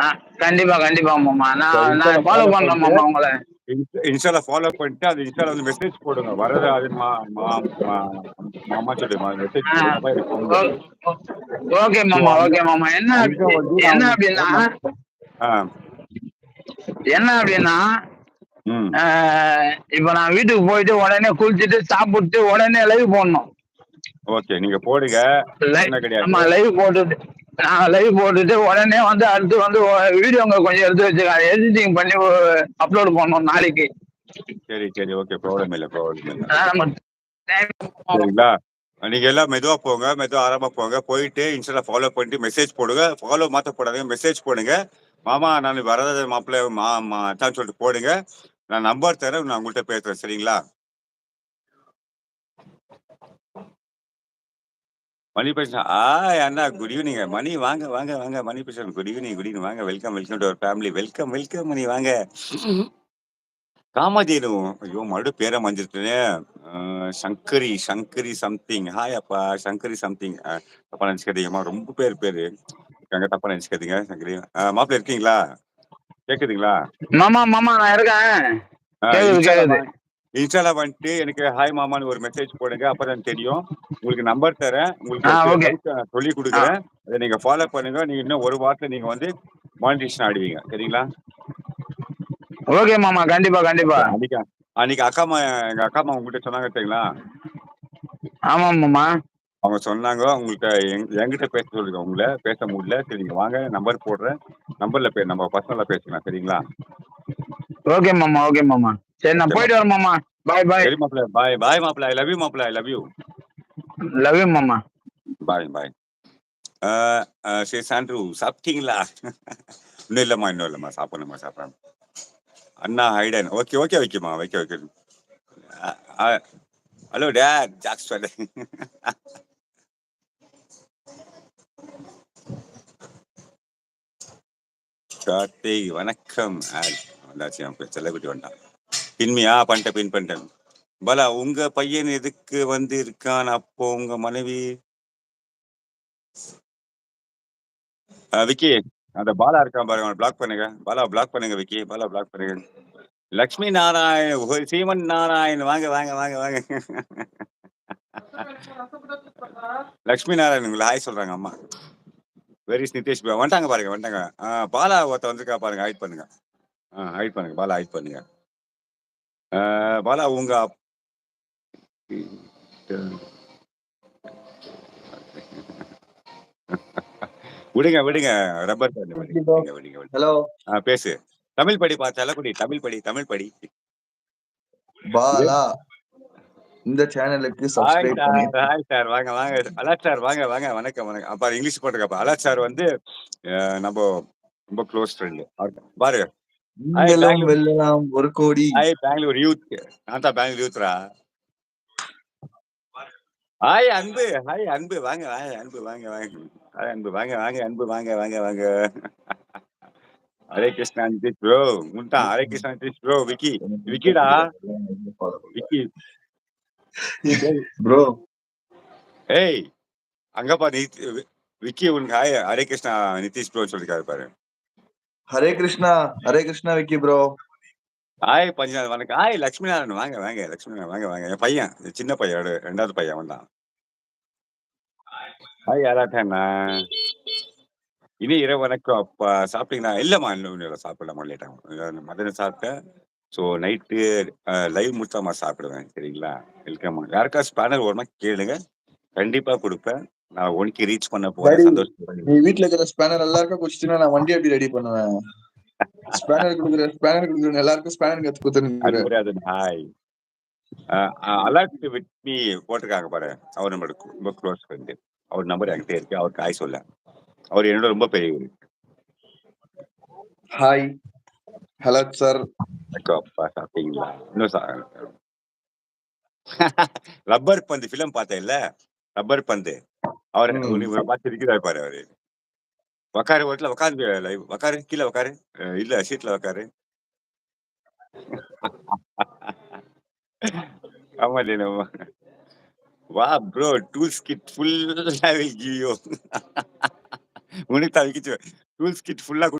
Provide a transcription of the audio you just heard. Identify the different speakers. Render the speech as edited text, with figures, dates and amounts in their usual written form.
Speaker 1: ஆ கண்டிப்பா, கண்டிப்பா மாமா. நான்
Speaker 2: இன்ஸ்டால
Speaker 1: நான் ஃபாலோ
Speaker 2: ஃபாலோ
Speaker 1: பண்றேன்
Speaker 2: பண்ணிட்டு
Speaker 1: மாமா உங்கள.
Speaker 2: இன்ஸ்டால ஃபாலோ பண்ணிட்டு அது இன்ஸ்டால வந்து மெசேஜ் போடுங்க. வரதராஜன் மாமா சொல்லி மெசேஜ்
Speaker 1: ஆ
Speaker 2: போடுங்கப்பா எனக்கு ஃபோன்
Speaker 1: ஓ
Speaker 2: பண்ணுங்க.
Speaker 1: ஓ ஓகே
Speaker 2: ஸோ
Speaker 1: மாமா,
Speaker 2: அங்க
Speaker 1: ஓகே மாமா.
Speaker 2: அங்க வந்து நான்
Speaker 1: என்ன
Speaker 2: உங்களுக்கு
Speaker 1: அப்டின்னா
Speaker 2: ஆ
Speaker 1: என்ன அப்டின்னா,
Speaker 2: ம்
Speaker 1: அ இப்ப நான் வீட்டுக்கு போயிட்டு உடனே குளிச்சுட்டு, சாப்புட்டு உடனே லைவ் போடணும்.
Speaker 2: ஓகே. நீங்க போடுங்க. பிரச்சனை
Speaker 1: ஆமா
Speaker 2: கிடையாது.
Speaker 1: லைவ் போட்டுட்டு நான் லைவ் போட்டுட்டு உடனே வந்து அடுத்து வந்து வீடியோங்க கொஞ்சம் எடுத்து வச்சுருக்கேன். எடிட்டிங் பண்ணி அப்லோட் பண்ணணும் நாளைக்கு.
Speaker 2: சரி, சரி. ஓகே. ப்ராப்ளம் இல்ல, ப்ராப்ளம் இல்ல.
Speaker 1: நம்ம டைம்
Speaker 2: சரிங்களா? நீங்க எல்லாம் மெதுவா போங்க. மெதுவா ஆறாம போங்க. போயிட்டு இன்ஸ்டால ஃபாலோ பண்ணிட்டு மெசேஜ் போடுங்க. ஃபாலோ மாத்த போடாதீங்க. மெசேஜ் போடுங்க. மாமா நான் வரதராஜன் மாப்பிள்ளை மச்சான்னு சொல்லிட்டு போடுங்க. நான் நம்பர் தரேன். நான் உங்கள்ட்ட பேசுறேன். சரிங்களா? மணி பேசுறேன். அண்ணா குட் ஈவினிங். மணி வாங்க, வாங்க, வாங்க. மணி பேசுறேன். Good evening, good evening. வாங்க. Welcome, welcome to our family. Welcome, welcome Mani வாங்க. காமதேனு. ஐயோ! மறுபடியும் பேர மறந்துட்டேனே. சங்கரி, சங்கரி சம்திங். ஹாய் அப்பா! சங்கரி சம்திங். தப்பா நெனச்சுக்காதீங்கம்மா. ரொம்ப பேரு இருக்காங்க. தப்பா நெனச்சுக்காதீங்க. சங்கரி. மாப்பிள இருக்கீங்களா? கேக்குதுங்களா?
Speaker 1: மாமா மாமா நான் இருக்கேன். கேக்குது
Speaker 2: இன்ஸ்டால
Speaker 1: கேக்குது.
Speaker 2: இன்ஸ்டால வந்துட்டு எனக்கு ஹாய் மாமான்னு ஒரு மெசேஜ் போடுங்க. அப்பதான் தெரியும். உங்களுக்கு நம்பர் தரேன். உங்களுக்கு
Speaker 1: ஓகே.
Speaker 2: டவுட் நான் சொல்லிக்
Speaker 1: ஆ
Speaker 2: குடுக்குறேன். அத நீங்க ஃபாலோ பண்ணுங்க. நீங்க இன்னும் 1 வாரத்துல நீங்க வந்து மானிட்டேஷன் ஆயிடுவீங்க. சரிங்களா?
Speaker 1: ஓகே மாமா. கண்டிப்பா, கண்டிப்பா.
Speaker 2: ஓகே. அன்னைக்கு அன்னைக்கு எங்க அக்காம்மா உங்ககிட்ட சொன்னாங்க தெரியுங்களா?
Speaker 1: ஆமா மாமா.
Speaker 2: அவங்க சொன்னாங்க உங்கள்ட்ட என்கிட்ட பேச சொல்லுங்க. உங்கள பேச முடியல. சரி நீங்க வாங்க நம்பர் போடுறேன். நம்பர்ல நம்ம பர்சனலா பேசிக்கலாம். சரிங்களா?
Speaker 1: ஓகே மாமா, ஓகே மாமா. சரி நான்
Speaker 2: ஓகே
Speaker 1: போயிட்டு
Speaker 2: மாப்ள.
Speaker 1: வரேன் மாமா. பாய் பாய்.
Speaker 2: சரி மாப்ள. பாய். பாய் மாப்ள. ஐ லவ் யூ மாப்ள. I love you.
Speaker 1: Love you மாமா.
Speaker 2: Bye, bye. ஆ சாண்ட்ரு சாப்பிட்டீங்களா? இன்னும் இல்லம்மா. சாப்பிடணும். அண்ணா ஹைடன். ஓகே, ஓகே வைக்குமா. வைக்க. Hello date. ஜாக்ஸ் கார்த்திக் வணக்கம். வந்தாச்சு என் செல்லக்குட்டி வந்துட்டான். பின்மியா பண்ணிட்டேன். பாலா உங்க பையன் எதுக்கு வந்து இருக்கான் அப்போ உங்க மனைவி விக்கி அந்த பாலா இருக்கான் பாருங்க பிளாக் பண்ணுங்க. பாலா பிளாக் பண்ணுங்க விக்கி. பாலா பிளாக் பண்ணுங்க. லக்ஷ்மி நாராயண் சீமன் நாராயண் வாங்க வாங்க வாங்க வாங்க. லக்ஷ்மி நாராயண் உங்களை ஹாய் சொல்றாங்க அம்மா. வெரி நிதிஷ் வந்துட்டாங்க பாருங்க வந்துட்டாங்க. பாலா ஒருத்த வந்திருக்கா பாருங்க. ஹைட் பண்ணுங்க. ஹைட் பண்ணுங்க. பாலா ஹைட் பண்ணுங்க. பாலா உங்க விடுங்க ரப்பர் பேண்ட் விடுங்க.
Speaker 3: ஹலோ
Speaker 2: பேசு. தமிழ் படிப்பா செல்லக்குடி. தமிழ் படி.
Speaker 3: பாலா இந்த சேனலுக்கு சப்ஸ்கிரைப் பண்ணி
Speaker 2: ஹாய் சார் வாங்க அலாட் சார் வாங்க வணக்கம். அப்பா இங்கிலீஷ் போட்டுருக்கப்பா. அலாட் சார் வந்து நம்ம ரொம்ப க்ளோஸ் ஃப்ரெண்டு பாரு. ஹாய்
Speaker 3: நீங்களும்
Speaker 2: பெங்களூர்.
Speaker 3: வெல்லலாம் 1 கோடி.
Speaker 2: Hi Bengaluru youth. நான் தான் பெங்களூர் யூத்ரா. ஹாய் அன்பு வாங்க அன்பு வாங்க. ஹாய் அன்பு வாங்க. ஹரே கிருஷ்ணா நிதிஷ் ப்ரோ. முட்டான் ஹரே கிருஷ்ணா நிதிஷ் ப்ரோ. விக்கிடா விக்கி.
Speaker 3: ப்ரோ
Speaker 2: ஏய் அங்கப்பா விக்கி உனக்கு ஹாய் ஹரே கிருஷ்ணா நிதிஷ் ப்ரோ சொல்லிருக்காரு பாரு.
Speaker 3: ஹரே கிருஷ்ணா விக்கி ப்ரோ.
Speaker 2: ஹாய் பஞ்சநாத் வணக்கம். ஹாய் லட்சுமி நாராயணன் வாங்க லட்சுமி நாராயணன் வாங்க. என் பையன் சின்ன பையன் 2வது பையன் வந்தான். ஹாய் யாராட்டா இனி இரவு வணக்கம். அப்பா சாப்பிட்டீங்களா? இல்லம்மா இன்னும் சாப்பிடலாமா லேட் ஆகும். மதியம் சாப்பிட்டேன். ஸோ நைட்டு லைவ் முடிச்சாமா சாப்பிடுவேன். சரிங்களா? வெல்கம். யாருக்கா ஸ்பேனர் ஓரமா கேளுங்க. கண்டிப்பா கொடுப்பேன். நான் 1K ரீச் பண்ண போறேன்.
Speaker 3: டாடி
Speaker 2: சந்தோஷம்.
Speaker 3: நீ வீட்ல இருக்கிற ஸ்பேனர் எல்லாருக்கும் குடிச்சிட்டீங்கன்னா நான் வண்டி எப்படி ரெடி பண்ணுவேன்? ஸ்பேனர் கொடுக்குறேன் எல்லாருக்கும் ஸ்பேனர் கத்து கொடுத்துருங்க.
Speaker 2: அது ஹாய் அலர்ட் வித் மீ போட்டிருக்காங்க பாரு. அவர் நம்மளுக்கு ரொம்ப க்ளோஸ் ஃப்ரெண்டு. அவர் நம்பர் என்கிட்ட இருக்கு. அவருக்கு ஹாய் சொல்ல. அவர் என்னோட ரொம்ப பெரியவர்.
Speaker 3: Hi hello sir.
Speaker 2: அப்பா சாப்பிட்டீங்களா? இன்னும் ரப்பர் பந்து பிலிம் பார்த்தேன் இல்ல. ரப்பர் பந்து அவர் பார்த்து இருக்கிறார் பாரு. அவரு உக்காரு வீட்டுல உட்காந்து லைவ் உக்காரு. கீழே உக்காரு. இல்ல சீட்ல உக்காரு. ஆமா நம்ம வா ப்ரோ டூல்ஸ் கிட் ஃபுல்லா வில் கிவ் யூ. உனக்கு தான் டூல்ஸ் கிட் ஃபுல்லா